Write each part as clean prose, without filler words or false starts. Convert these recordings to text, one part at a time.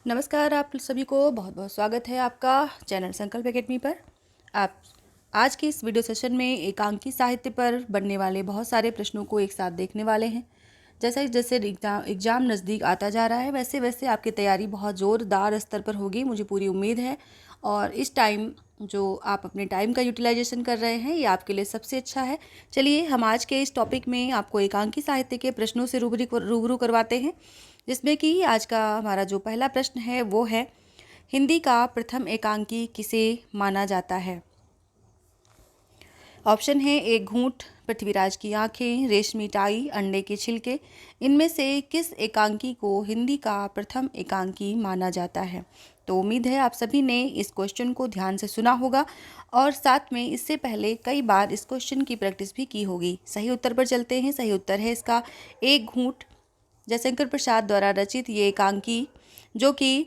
नमस्कार, आप सभी को बहुत बहुत स्वागत है आपका चैनल संकल्प एकेडमी पर। आप आज के इस वीडियो सेशन में एकांकी साहित्य पर बनने वाले बहुत सारे प्रश्नों को एक साथ देखने वाले हैं। जैसे जैसे एग्ज़ाम नज़दीक आता जा रहा है वैसे वैसे आपकी तैयारी बहुत ज़ोरदार स्तर पर होगी, मुझे पूरी उम्मीद है। और इस टाइम जो आप अपने टाइम का यूटिलाइजेशन कर रहे हैं ये आपके लिए सबसे अच्छा है। चलिए हम आज के इस टॉपिक में आपको एकांकी साहित्य के प्रश्नों से रूबरू करवाते हैं, जिसमें कि आज का हमारा जो पहला प्रश्न है वो है, हिंदी का प्रथम एकांकी किसे माना जाता है। ऑप्शन है, एक घूंट, पृथ्वीराज की आंखें, रेशमी टाई, अंडे के छिलके। इनमें से किस एकांकी को हिंदी का प्रथम एकांकी माना जाता है। तो उम्मीद है आप सभी ने इस क्वेश्चन को ध्यान से सुना होगा और साथ में इससे पहले कई बार इस क्वेश्चन की प्रैक्टिस भी की होगी। सही उत्तर पर चलते हैं। सही उत्तर है इसका एक घूंट। जयशंकर प्रसाद द्वारा रचित ये एकांकी, जो कि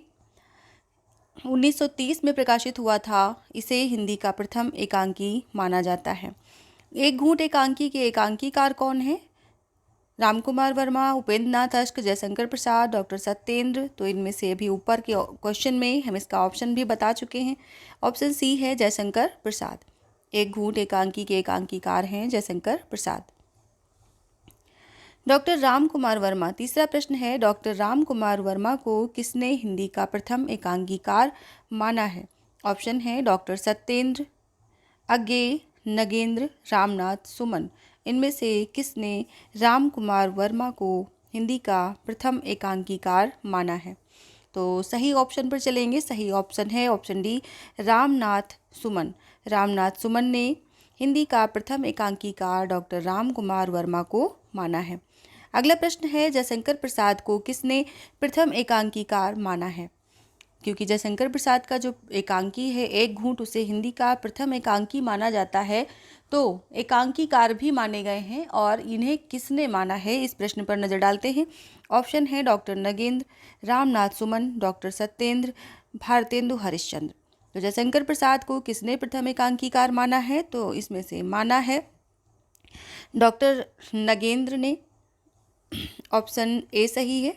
1930 में प्रकाशित हुआ था, इसे हिंदी का प्रथम एकांकी माना जाता है। एक घूंट एकांकी के एकांकीकार कौन है? रामकुमार वर्मा, उपेंद्र नाथ अश्क, जयशंकर प्रसाद, डॉक्टर सत्येंद्र। तो इनमें से अभी ऊपर के क्वेश्चन में हम इसका ऑप्शन भी बता चुके हैं। ऑप्शन सी है जयशंकर प्रसाद। एक घूंट एकांकी के एकांकीकार हैं जयशंकर प्रसाद। डॉक्टर राम कुमार वर्मा, तीसरा प्रश्न है, डॉक्टर राम कुमार वर्मा को किसने हिंदी का प्रथम एकांकीकार माना है। ऑप्शन है डॉक्टर सत्येंद्र, अज्ञेय, नगेंद्र, रामनाथ, सुमन। इनमें से किसने राम कुमार वर्मा को हिंदी का प्रथम एकांकीकार माना है। तो सही ऑप्शन पर चलेंगे। सही ऑप्शन है ऑप्शन डी, रामनाथ सुमन। रामनाथ सुमन ने हिंदी का प्रथम एकांकीकार डॉक्टर राम कुमार वर्मा को माना है। अगला प्रश्न है, जयशंकर प्रसाद को किसने प्रथम एकांकीकार माना है। क्योंकि जयशंकर प्रसाद का जो एकांकी है एक घूंट, उसे हिंदी का प्रथम एकांकी माना जाता है, तो एकांकीकार भी माने गए हैं और इन्हें किसने माना है, इस प्रश्न पर नज़र डालते हैं। ऑप्शन है डॉक्टर नगेंद्र, रामनाथ सुमन, डॉक्टर सत्येंद्र, भारतेंदु हरिश्चंद्र। तो जयशंकर प्रसाद को किसने प्रथम एकांकीकार माना है, तो इसमें से माना है डॉक्टर नगेंद्र ने। ऑप्शन ए सही है।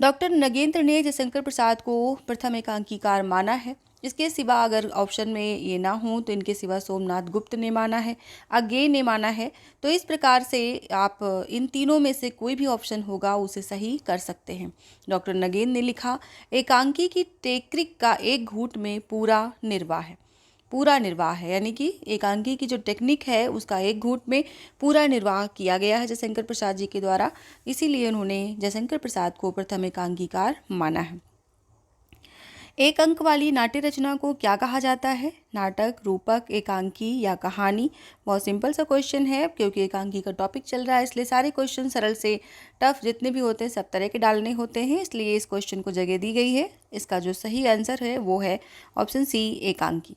डॉक्टर नगेंद्र ने जयशंकर प्रसाद को प्रथम एकांकीकार माना है। इसके सिवा अगर ऑप्शन में ये ना हो तो इनके सिवा सोमनाथ गुप्त ने माना है, अज्ञेय ने माना है। तो इस प्रकार से आप इन तीनों में से कोई भी ऑप्शन होगा उसे सही कर सकते हैं। डॉक्टर नगेंद्र ने लिखा, एकांकी की टेक्निक का एक घूंट में पूरा निर्वाह है। पूरा निर्वाह है यानी कि एकांकी की जो टेक्निक है उसका एक घूंट में पूरा निर्वाह किया गया है जयशंकर प्रसाद जी के द्वारा, इसीलिए उन्होंने जयशंकर प्रसाद को प्रथम एकांकीकार माना है। एक अंक वाली नाट्य रचना को क्या कहा जाता है। नाटक, रूपक, एकांकी या कहानी। बहुत सिंपल सा क्वेश्चन है, क्योंकि एकांकी का टॉपिक चल रहा है इसलिए सारे क्वेश्चन सरल से टफ जितने भी होते हैं सब तरह के डालने होते हैं, इसलिए इस क्वेश्चन को जगह दी गई है। इसका जो सही आंसर है वो है ऑप्शन सी, एकांकी।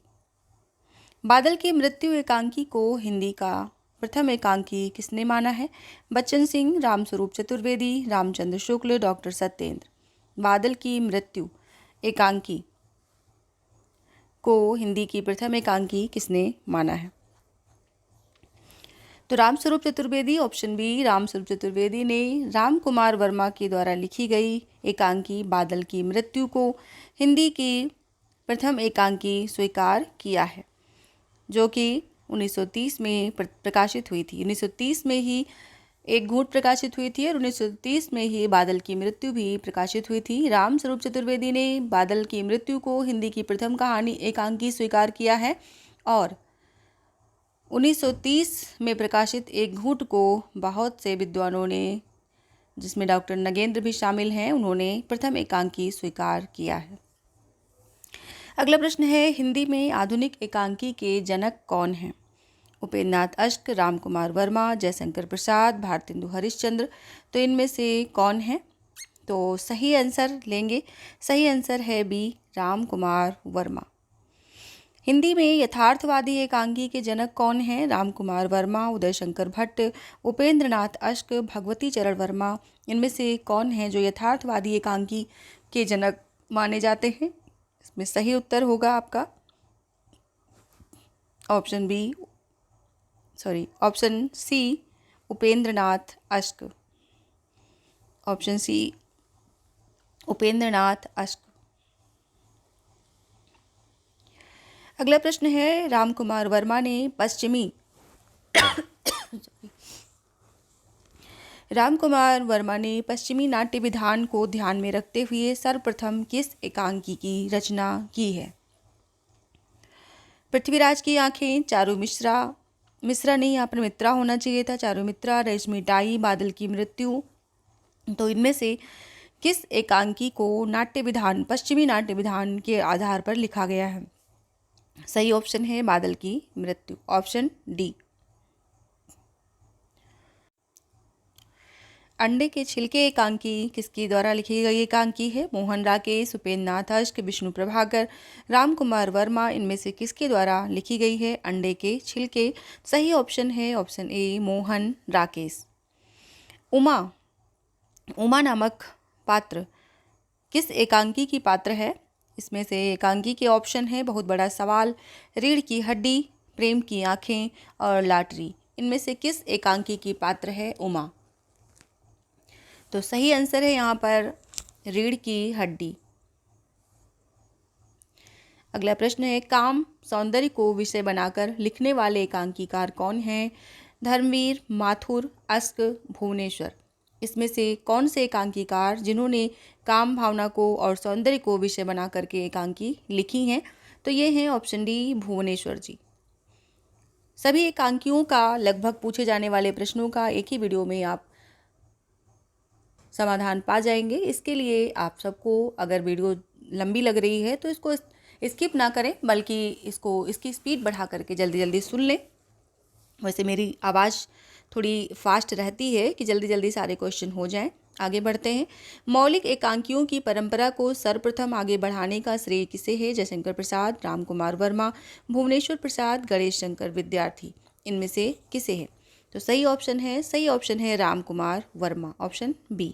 बादल की मृत्यु एकांकी को हिंदी का प्रथम एकांकी किसने माना है। बच्चन सिंह, रामस्वरूप चतुर्वेदी, रामचंद्र शुक्ल, डॉक्टर सत्येंद्र। बादल की मृत्यु एकांकी को हिंदी की प्रथम एकांकी किसने माना है। तो रामस्वरूप चतुर्वेदी, ऑप्शन बी, रामस्वरूप चतुर्वेदी ने राम कुमार वर्मा के द्वारा लिखी गई एकांकी बादल की मृत्यु को हिंदी की प्रथम एकांकी स्वीकार किया है, जो कि 1930 में प्रकाशित हुई थी। 1930 में ही एक घूंट प्रकाशित हुई थी और 1930 में ही बादल की मृत्यु भी प्रकाशित हुई थी। रामस्वरूप चतुर्वेदी ने बादल की मृत्यु को हिंदी की प्रथम कहानी एकांकी स्वीकार किया है और 1930 में प्रकाशित एक घूंट को बहुत से विद्वानों ने, जिसमें डॉक्टर नगेंद्र भी शामिल हैं, उन्होंने प्रथम एकांकी स्वीकार किया है। अगला प्रश्न है, हिंदी में आधुनिक एकांकी के जनक कौन हैं। उपेंद्र नाथ अश्क, रामकुमार वर्मा, जयशंकर प्रसाद, भारतेंदु हरिश्चंद्र। तो इनमें से कौन है। तो सही आंसर लेंगे। सही आंसर है बी, रामकुमार वर्मा। हिंदी में यथार्थवादी एकांकी के जनक कौन हैं। रामकुमार वर्मा, उदय शंकर भट्ट, उपेंद्र नाथ अश्क, भगवती चरण वर्मा। इनमें से कौन है जो यथार्थवादी एकांकी के जनक माने जाते हैं। इसमें सही उत्तर होगा आपका option B, option C, Upendra Nath Ashk. Option C Upendra Nath अश्क। अगला प्रश्न है, रामकुमार वर्मा ने पश्चिमी रामकुमार वर्मा ने पश्चिमी नाट्य विधान को ध्यान में रखते हुए सर्वप्रथम किस एकांकी की रचना की है? पृथ्वीराज की आंखें, मिश्रा नहीं, यहाँ पर मित्रा होना चाहिए था, चारुमित्रा, रेशमी टाई, बादल की मृत्यु। तो इनमें से किस एकांकी को पश्चिमी नाट्य विधान के आधार पर लिखा गया है? सही ऑप्शन है बादल की मृत्यु, ऑप्शन डी। अंडे के छिलके एकांकी किसके द्वारा लिखी गई एकांकी है? मोहन राकेश, उपेंद्र नाथ अश्क, विष्णु प्रभाकर, रामकुमार वर्मा। इनमें से किसके द्वारा लिखी गई है अंडे के छिलके? सही ऑप्शन है ऑप्शन ए मोहन राकेश। उमा नामक पात्र किस एकांकी की पात्र है? इसमें से एकांकी के ऑप्शन है बहुत बड़ा सवाल, रीढ़ की हड्डी, प्रेम की आंखें और लाटरी। इनमें से किस एकांकी की पात्र है उमा? तो सही आंसर है यहाँ पर रीढ़ की हड्डी। अगला प्रश्न है, काम सौंदर्य को विषय बनाकर लिखने वाले एकांकीकार कौन हैं? धर्मवीर, माथुर, अश्क, भुवनेश्वर। इसमें से कौन से एकांकीकार जिन्होंने काम भावना को और सौंदर्य को विषय बना करके एकांकी लिखी हैं? तो ये हैं ऑप्शन डी भुवनेश्वर जी। सभी एकांकियों का लगभग पूछे जाने वाले प्रश्नों का एक ही वीडियो में आप समाधान पा जाएंगे। इसके लिए आप सबको, अगर वीडियो लंबी लग रही है तो इसको स्किप ना करें, बल्कि इसकी स्पीड बढ़ा करके जल्दी जल्दी सुन लें। वैसे मेरी आवाज़ थोड़ी फास्ट रहती है कि जल्दी जल्दी सारे क्वेश्चन हो जाएं। आगे बढ़ते हैं। मौलिक एकांकियों की परंपरा को सर्वप्रथम आगे बढ़ाने का श्रेय किसे है? जयशंकर प्रसाद, रामकुमार वर्मा, भुवनेश्वर प्रसाद, गणेश शंकर विद्यार्थी। इनमें से किसे है? तो सही ऑप्शन है रामकुमार वर्मा, ऑप्शन बी।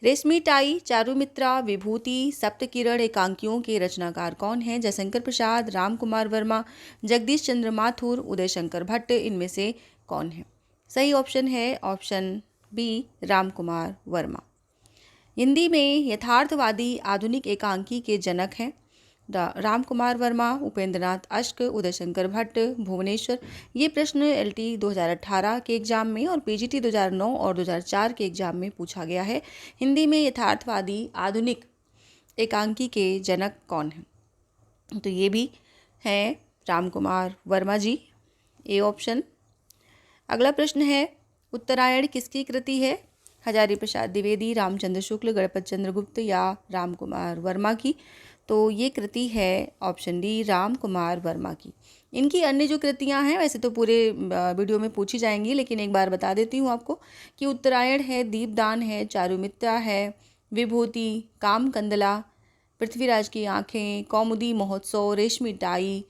रेशमी टाई, चारुमित्रा, विभूति, सप्तकिरण एकांकियों के रचनाकार कौन हैं? जयशंकर प्रसाद, रामकुमार वर्मा, जगदीश चंद्र माथुर, उदय शंकर भट्ट। इनमें से कौन है? सही ऑप्शन है ऑप्शन बी रामकुमार वर्मा। हिंदी में यथार्थवादी आधुनिक एकांकी के जनक हैं रामकुमार वर्मा, उपेंद्र नाथ अश्क, उदय शंकर भट्ट, भुवनेश्वर। ये प्रश्न LT 2018 के एग्जाम में और PGT 2009 और 2004 के एग्जाम में पूछा गया है। हिंदी में यथार्थवादी आधुनिक एकांकी के जनक कौन हैं? तो ये भी हैं रामकुमार वर्मा जी, ए ऑप्शन। अगला प्रश्न है, उत्तरायण किसकी कृति है? हजारी प्रसाद द्विवेदी, रामचंद्र शुक्ल, गणपत चंद्र गुप्त या रामकुमार वर्मा की? तो ये कृति है ऑप्शन डी रामकुमार वर्मा की। इनकी अन्य जो कृतियां हैं वैसे तो पूरे वीडियो में पूछी जाएंगी, लेकिन एक बार बता देती हूँ आपको कि उत्तरायण है, दीपदान है, चारुमित्रा है, विभूति, काम कंदला, पृथ्वीराज की आंखें, कौमुदी महोत्सव, रेशमी टाई,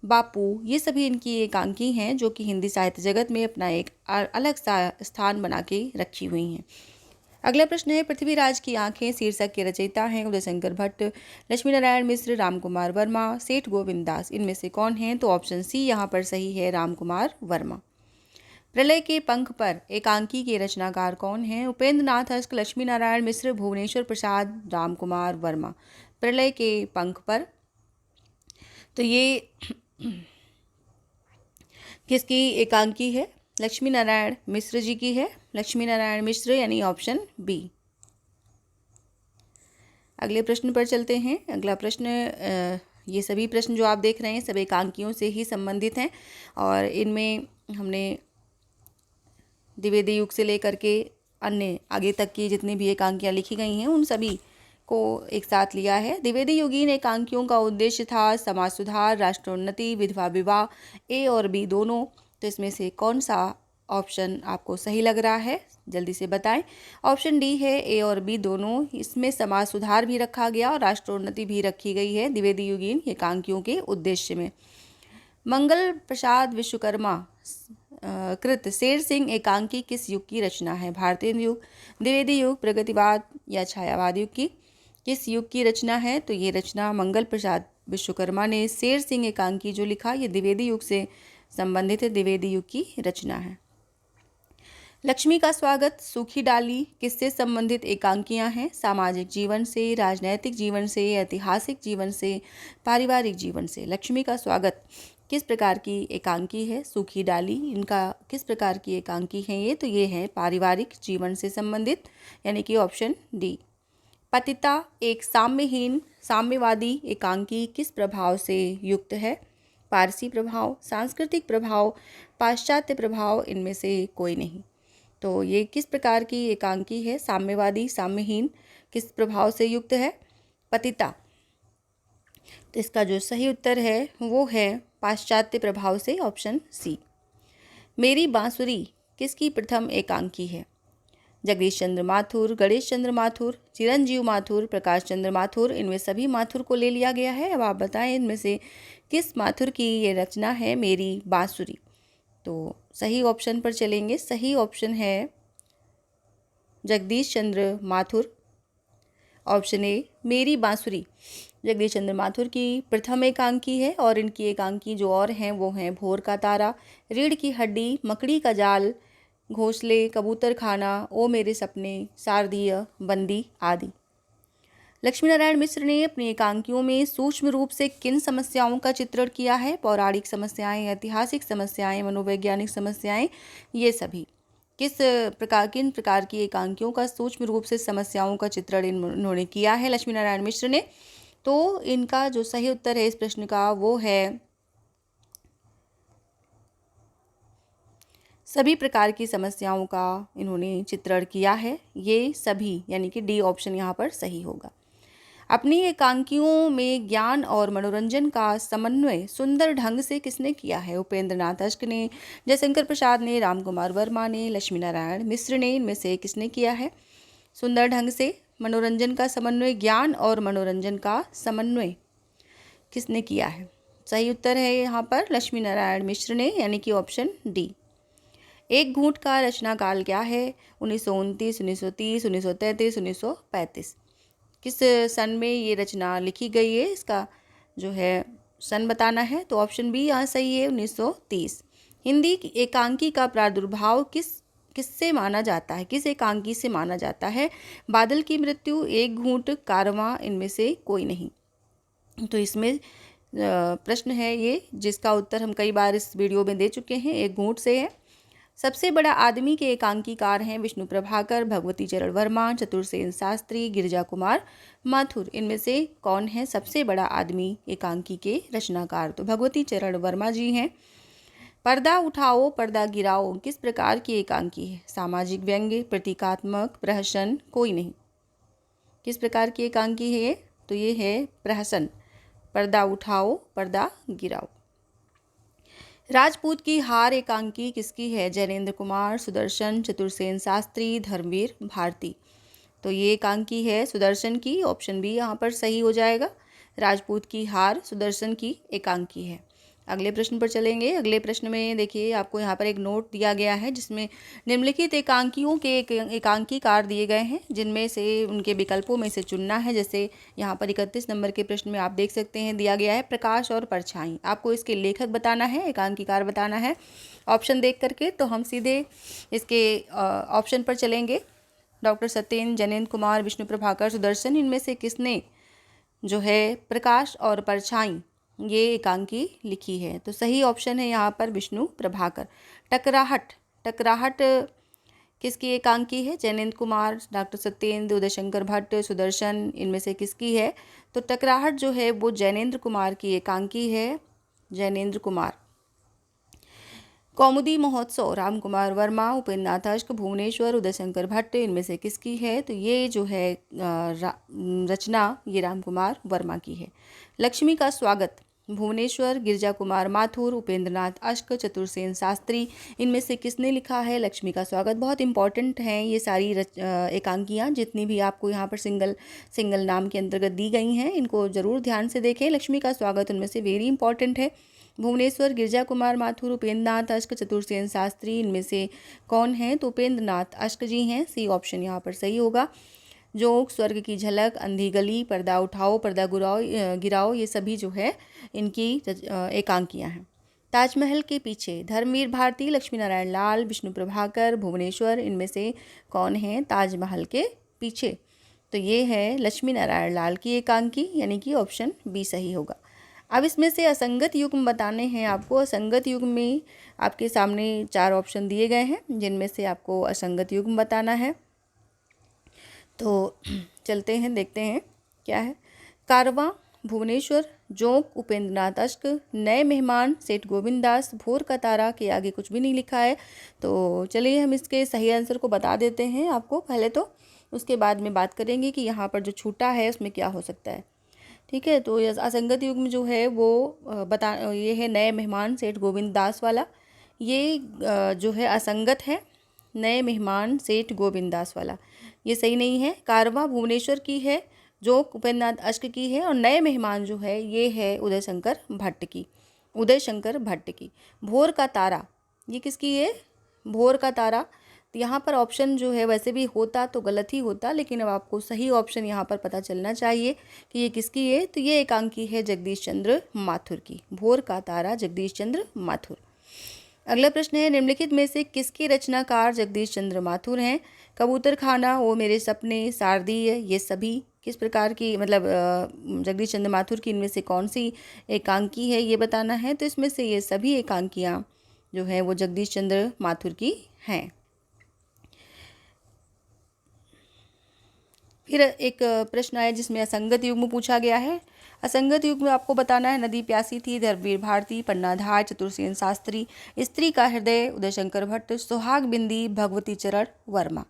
बापू। ये सभी इनकी एकांकी हैं जो कि हिंदी साहित्य जगत में अपना एक अलग सा स्थान बना के रखी हुई हैं। अगला प्रश्न है, पृथ्वीराज की आंखें शीर्षक के रचयिता हैं उदय शंकर भट्ट, लक्ष्मी नारायण मिश्र, रामकुमार वर्मा, सेठ गोविंद दास। इनमें से कौन हैं? तो ऑप्शन सी यहाँ पर सही है रामकुमार वर्मा। प्रलय के पंख पर एकांकी के रचनाकार कौन हैं? उपेंद्र नाथ अश्क, लक्ष्मी नारायण मिश्र, भुवनेश्वर प्रसाद, रामकुमार वर्मा। प्रलय के पंख पर, तो ये किसकी एकांकी है? लक्ष्मी नारायण मिश्र जी की है, लक्ष्मी नारायण मिश्र यानी ऑप्शन बी। अगले प्रश्न पर चलते हैं। अगला प्रश्न, ये सभी प्रश्न जो आप देख रहे हैं सब एकांकियों से ही संबंधित हैं और इनमें हमने द्विवेदी युग से लेकर के अन्य आगे तक की जितनी भी एकांकियाँ लिखी गई हैं उन सभी को एक साथ लिया है। द्विवेदी युगीन एकांकियों का उद्देश्य था समाज सुधार, राष्ट्रोन्नति, विधवा विवाह, ए और बी दोनों। तो इसमें से कौन सा ऑप्शन आपको सही लग रहा है? जल्दी से बताएं। ऑप्शन डी है ए और बी दोनों। इसमें समाज सुधार भी रखा गया और राष्ट्रोन्नति भी रखी गई है द्विवेदी युगीन एकांकियों के उद्देश्य में। मंगल प्रसाद विश्वकर्मा कृत शेर सिंह एकांकी किस युग की रचना है? भारतीय युग, द्विवेदी युग, प्रगतिवाद या छायावाद युग की? किस युग की रचना है? तो ये रचना मंगल प्रसाद विश्वकर्मा ने शेर सिंह एकांकी जो लिखा ये द्विवेदी युग से संबंधित है, द्विवेदी युग की रचना है। लक्ष्मी का स्वागत, सूखी डाली किससे संबंधित एकांकियां हैं? सामाजिक जीवन से, राजनैतिक जीवन से, ऐतिहासिक जीवन से, पारिवारिक जीवन से। लक्ष्मी का स्वागत किस प्रकार की एकांकी है? सूखी डाली इनका किस प्रकार की एकांकी है ये? तो ये है पारिवारिक जीवन से संबंधित, यानी कि ऑप्शन डी। पतिता एक साम्यहीन साम्यवादी एकांकी किस प्रभाव से युक्त है? पारसी प्रभाव, सांस्कृतिक प्रभाव, पाश्चात्य प्रभाव, इनमें से कोई नहीं। तो ये किस प्रकार की एकांकी है? साम्यवादी साम्यहीन किस प्रभाव से युक्त है? पतिता। तो इसका जो सही उत्तर है वो है पाश्चात्य प्रभाव से, ऑप्शन सी। मेरी बांसुरी किसकी प्रथम एकांकी है? जगदीश चंद्र माथुर, गणेश चंद्र माथुर, चिरंजीव माथुर, प्रकाश चंद्र माथुर, इनमें सभी माथुर को ले लिया गया है। अब आप बताएं इनमें से किस माथुर की ये रचना है मेरी बांसुरी? तो सही ऑप्शन पर चलेंगे। सही ऑप्शन है जगदीश चंद्र माथुर, ऑप्शन ए मेरी बांसुरी जगदीश चंद्र माथुर की प्रथम एकांकी है। और इनकी एकांकी जो और हैं वो हैं भोर का तारा, रीढ़ की हड्डी, मकड़ी का जाल, घोंसले, कबूतर खाना, ओ मेरे सपने, शारदीय, बंदी आदि। लक्ष्मी नारायण मिश्र ने अपनी एकांकियों में सूक्ष्म रूप से किन समस्याओं का चित्रण किया है? पौराणिक समस्याएं, ऐतिहासिक समस्याएं, मनोवैज्ञानिक समस्याएं, ये सभी। किन प्रकार की एकांकियों का सूक्ष्म रूप से समस्याओं का चित्रण इन्होंने किया है लक्ष्मी नारायण मिश्र ने? तो इनका जो सही उत्तर है इस प्रश्न का वो है सभी प्रकार की समस्याओं का इन्होंने चित्रण किया है। ये सभी, यानी कि डी ऑप्शन यहाँ पर सही होगा। अपनी एकांकियों में ज्ञान और मनोरंजन का समन्वय सुंदर ढंग से किसने किया है? उपेंद्र नाथ अश्क ने, जयशंकर प्रसाद ने, रामकुमार वर्मा ने, लक्ष्मी नारायण मिश्र ने, इनमें से किसने किया है? सुंदर ढंग से मनोरंजन का समन्वय, ज्ञान और मनोरंजन का समन्वय किसने किया है? सही उत्तर है यहाँ पर लक्ष्मी नारायण मिश्र ने, यानी कि ऑप्शन डी। एक घूंट का रचना काल क्या है? 1929, 1930, 1933, 1935। किस सन में ये रचना लिखी गई है? इसका जो है सन बताना है। तो ऑप्शन बी यहाँ सही है, 1930। हिंदी एकांकी का प्रादुर्भाव किससे माना जाता है? किस एकांकी से माना जाता है? बादल की मृत्यु, एक घूंट, कारवां, इनमें से कोई नहीं। तो इसमें प्रश्न है ये जिसका उत्तर हम कई बार इस वीडियो में दे चुके हैं, एक घूंट से है। सबसे बड़ा आदमी के एकांकीकार हैं विष्णु प्रभाकर, भगवती चरण वर्मा, चतुर्सेन शास्त्री, गिरिजा कुमार माथुर। इनमें से कौन है सबसे बड़ा आदमी एकांकी के रचनाकार? तो भगवती चरण वर्मा जी हैं। पर्दा उठाओ पर्दा गिराओ किस प्रकार की एकांकी है? सामाजिक व्यंग्य, प्रतीकात्मक, प्रहसन, कोई नहीं। किस प्रकार की एकांकी है ये? तो ये है प्रहसन। पर्दा उठाओ पर्दा गिराओ। राजपूत की हार एकांकी किसकी है? जैनेन्द्र कुमार, सुदर्शन, चतुर्सेन शास्त्री, धर्मवीर भारती। तो ये एकांकी है सुदर्शन की, ऑप्शन बी यहाँ पर सही हो जाएगा। राजपूत की हार सुदर्शन की एकांकी है। अगले प्रश्न पर चलेंगे। अगले प्रश्न में देखिए आपको यहाँ पर एक नोट दिया गया है जिसमें निम्नलिखित एकांकियों के एकांकीकार दिए गए हैं जिनमें से उनके विकल्पों में से चुनना है। जैसे यहाँ पर 31 नंबर के प्रश्न में आप देख सकते हैं दिया गया है प्रकाश और परछाई। आपको इसके लेखक बताना है, एकांकीकार बताना है ऑप्शन देख करके। तो हम सीधे इसके ऑप्शन पर चलेंगे। डॉक्टर सत्येंद्र, जैनेन्द्र कुमार, विष्णु प्रभाकर, सुदर्शन, इनमें से किसने जो है प्रकाश और परछाई ये एकांकी लिखी है? तो सही ऑप्शन है यहाँ पर विष्णु प्रभाकर। टकराहट किसकी एकांकी है? जैनेन्द्र कुमार, डॉक्टर सत्येंद्र, उदय शंकर भट्ट, सुदर्शन, इनमें से किसकी है? तो टकराहट जो है वो जैनेन्द्र कुमार की एकांकी है, जैनेन्द्र कुमार। कौमुदी महोत्सव, रामकुमार वर्मा, उपेंद्र नाथ अश्क, भुवनेश्वर, उदय शंकर भट्ट, इनमें से किसकी है? तो ये जो है रचना ये रामकुमार वर्मा की है। लक्ष्मी का स्वागत, भुवनेश्वर, गिरिजा कुमार माथुर, उपेंद्र नाथ अश्क, चतुर्सेन शास्त्री, इनमें से किसने लिखा है लक्ष्मी का स्वागत? बहुत इंपॉर्टेंट हैं ये सारी एकांकियाँ जितनी भी आपको यहाँ पर सिंगल नाम के अंतर्गत दी गई हैं, इनको ज़रूर ध्यान से देखें। लक्ष्मी का स्वागत उनमें से वेरी इंपॉर्टेंट है। भुवनेश्वर, गिरिजा कुमार माथुर, उपेंद्र नाथ अश्क, चतुर्सेन शास्त्री, इनमें से कौन है? तो उपेंद्र नाथ अश्क जी हैं। सी ऑप्शन यहाँ पर सही होगा। जोक, स्वर्ग की झलक, अंधी गली, पर्दा उठाओ पर्दा गिराओ, ये सभी जो है इनकी एकांकियाँ हैं। ताजमहल के पीछे धर्मवीर भारती, लक्ष्मी नारायण लाल, विष्णु प्रभाकर, भुवनेश्वर, इनमें से कौन है ताजमहल के पीछे? तो ये है लक्ष्मी नारायण लाल की एकांकी, यानी कि ऑप्शन बी सही होगा। अब इसमें से असंगत युग्म बताने हैं आपको। असंगत युग्म में आपके सामने 4 ऑप्शन दिए गए हैं, जिनमें से आपको असंगत युग्म बताना है। तो चलते हैं, देखते हैं क्या है। कारवां, भुवनेश्वर, जोंक, उपेंद्रनाथ अश्क, नए मेहमान, सेठ गोविंद दास, भोर का तारा के आगे कुछ भी नहीं लिखा है। तो चलिए हम इसके सही आंसर को बता देते हैं आपको पहले तो, उसके बाद में बात करेंगे कि यहाँ पर जो छूटा है उसमें क्या हो सकता है। ठीक है, तो ये असंगत युग्म जो है वो ये है नए मेहमान सेठ गोविंद दास वाला। ये जो है असंगत है, नए मेहमान सेठ गोविंद दास वाला, ये सही नहीं है। कारवां भुवनेश्वर की है, जो उपेंद्रनाथ अश्क की है, और नए मेहमान जो है ये है उदय शंकर भट्ट की, उदय शंकर भट्ट की। भोर का तारा ये किसकी है? भोर का तारा। तो यहाँ पर ऑप्शन जो है वैसे भी होता तो गलत ही होता, लेकिन अब आपको सही ऑप्शन यहाँ पर पता चलना चाहिए कि ये किसकी है। तो ये एकांकी है जगदीश चंद्र माथुर की, भोर का तारा जगदीश चंद्र माथुर। अगला प्रश्न है, निम्नलिखित में से किसके रचनाकार जगदीश चंद्र माथुर हैं? कबूतर खाना, वो मेरे सपने, शारदीय, ये सभी किस प्रकार की, मतलब जगदीश चंद्र माथुर की इनमें से कौन सी एकांकी है ये बताना है। तो इसमें से ये सभी एकांकियाँ जो हैं वो जगदीश चंद्र माथुर की हैं। फिर एक प्रश्न आया जिसमें असंगत युग्म पूछा गया है। असंगत युग्म आपको बताना है, नदी प्यासी थी, धर्मवीर भारती, पन्नाधार, चतुर्सेन शास्त्री, स्त्री का हृदय, उदयशंकर भट्ट, सुहाग बिंदी, भगवती चरण वर्मा।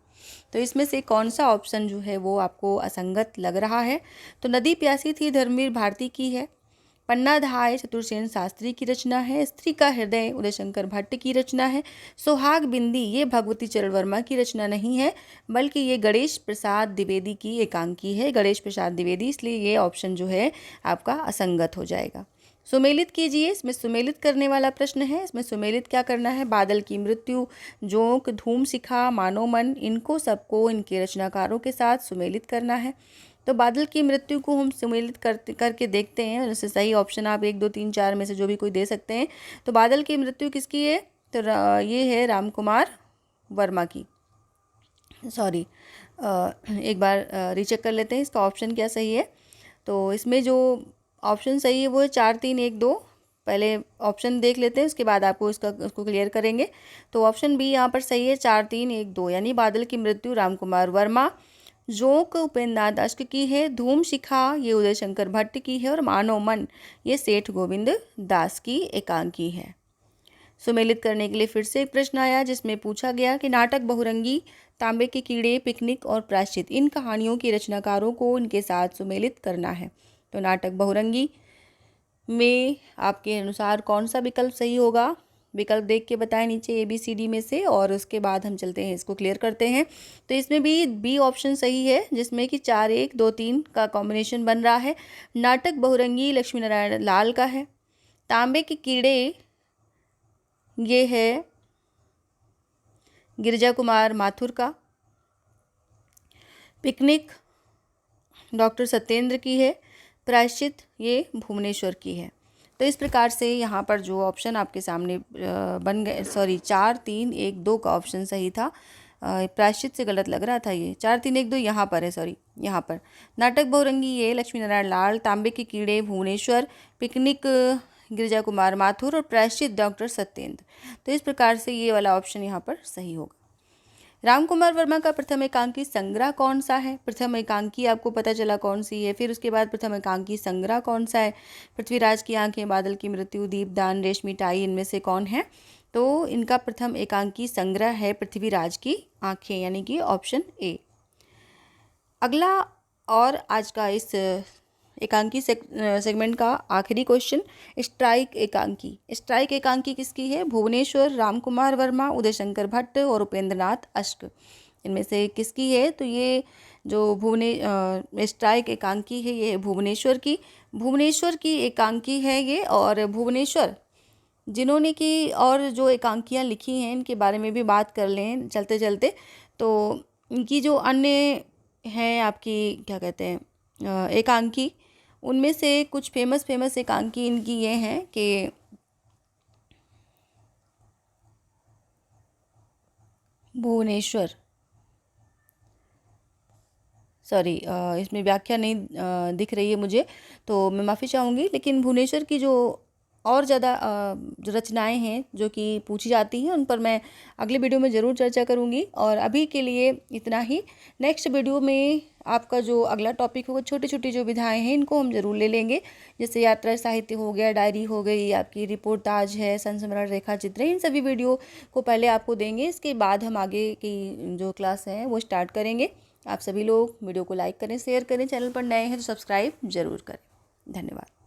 तो इसमें से कौन सा ऑप्शन जो है वो आपको असंगत लग रहा है? तो नदी प्यासी थी धर्मवीर भारती की है, पन्नाधाय चतुर्सेन शास्त्री की रचना है, स्त्री का हृदय उदयशंकर भट्ट की रचना है, सुहाग बिंदी ये भगवती चरण वर्मा की रचना नहीं है, बल्कि ये गणेश प्रसाद द्विवेदी की एकांकी है, गणेश प्रसाद द्विवेदी, इसलिए ये ऑप्शन जो है आपका असंगत हो जाएगा। सुमेलित कीजिए, इसमें सुमेलित करने वाला प्रश्न है। इसमें सुमेलित क्या करना है? बादल की मृत्यु, जोंक, धूम शिखा, मानो मन, इनको सबको इनके रचनाकारों के साथ सुमेलित करना है। तो बादल की मृत्यु को हम सुमेलित करके देखते हैं। जैसे सही ऑप्शन आप 1 2 3 4 में से जो भी कोई दे सकते हैं। तो बादल की मृत्यु किसकी है? तो ये है राम कुमार वर्मा की। सॉरी, एक बार रीचेक कर लेते हैं इसका ऑप्शन क्या सही है। तो इसमें जो ऑप्शन सही है वो है 4 3 1 2। पहले ऑप्शन देख लेते हैं, उसके बाद आपको उसको क्लियर करेंगे। तो ऑप्शन बी यहाँ पर सही है, 4 3 1 2, यानी बादल की मृत्यु राम कुमार वर्मा, जोंक उपेंद्रनाथ अश्क की है, धूम शिखा ये उदय शंकर भट्ट की है, और मानो मन ये सेठ गोविंद दास की एकांकी है। सुमेलित करने के लिए फिर से एक प्रश्न आया जिसमें पूछा गया कि नाटक बहुरंगी, तांबे के कीड़े, पिकनिक और प्रायश्चित इन कहानियों के रचनाकारों को इनके साथ सुमेलित करना है। तो नाटक बहुरंगी में आपके अनुसार कौन सा विकल्प सही होगा? विकल्प देख के बताएं नीचे ABCD में से, और उसके बाद हम चलते हैं इसको क्लियर करते हैं। तो इसमें भी बी ऑप्शन सही है, जिसमें कि 4 1 2 3 का कॉम्बिनेशन बन रहा है। नाटक बहुरंगी लक्ष्मी नारायण लाल का है, तांबे के कीड़े ये है गिरिजा कुमार माथुर का, पिकनिक डॉक्टर सत्येंद्र की है, प्रायश्चित ये भुवनेश्वर की है। तो इस प्रकार से यहाँ पर जो ऑप्शन आपके सामने बन गए, सॉरी 4 3 1 2 का ऑप्शन सही था, प्रायश्चित से गलत लग रहा था ये, 4 3 1 2 यहाँ पर है, सॉरी यहाँ पर नाटक बहुरंगी ये लक्ष्मी नारायण लाल, तांबे के कीड़े भुवनेश्वर, पिकनिक गिरिजा कुमार माथुर, और प्रायश्चित डॉक्टर सत्येंद्र। तो इस प्रकार से ये वाला ऑप्शन यहाँ पर सही होगा। राम कुमार वर्मा का प्रथम एकांकी संग्रह कौन सा है? प्रथम एकांकी आपको पता चला कौन सी है, फिर उसके बाद प्रथम एकांकी संग्रह कौन सा है? पृथ्वीराज की आंखें, बादल की मृत्यु, दीपदान, रेशमी टाई, इनमें से कौन है? तो इनका प्रथम एकांकी संग्रह है पृथ्वीराज की आंखें, यानी कि ऑप्शन ए। अगला और आज का इस एकांकी सेगमेंट का आखिरी क्वेश्चन, स्ट्राइक एकांकी। स्ट्राइक एकांकी किसकी है? भुवनेश्वर, राम कुमार वर्मा, उदय शंकर भट्ट और उपेंद्रनाथ अश्क, इनमें से किसकी है? तो ये जो स्ट्राइक एकांकी है ये भुवनेश्वर की एकांकी है ये। और भुवनेश्वर जिन्होंने की और जो एकांकियाँ लिखी हैं इनके बारे में भी बात कर लें चलते चलते। तो इनकी जो अन्य हैं आपकी क्या कहते हैं एकांकी, उनमें से कुछ फेमस एकांकी इनकी ये हैं कि भुवनेश्वर, सॉरी इसमें व्याख्या नहीं दिख रही है मुझे, तो मैं माफ़ी चाहूँगी। लेकिन भुवनेश्वर की जो और ज़्यादा जो रचनाएं हैं जो कि पूछी जाती हैं, उन पर मैं अगले वीडियो में ज़रूर चर्चा करूँगी। और अभी के लिए इतना ही। नेक्स्ट वीडियो में आपका जो अगला टॉपिक होगा, छोटी छोटी जो विधाएं हैं इनको हम ज़रूर ले लेंगे। जैसे यात्रा साहित्य हो गया, डायरी हो गई, आपकी रिपोर्टाज है, संस्मरण, रेखा चित्र, इन सभी वीडियो को पहले आपको देंगे। इसके बाद हम आगे की जो क्लास है वो स्टार्ट करेंगे। आप सभी लोग वीडियो को लाइक करें, शेयर करें, चैनल पर नए हैं तो सब्सक्राइब जरूर करें। धन्यवाद।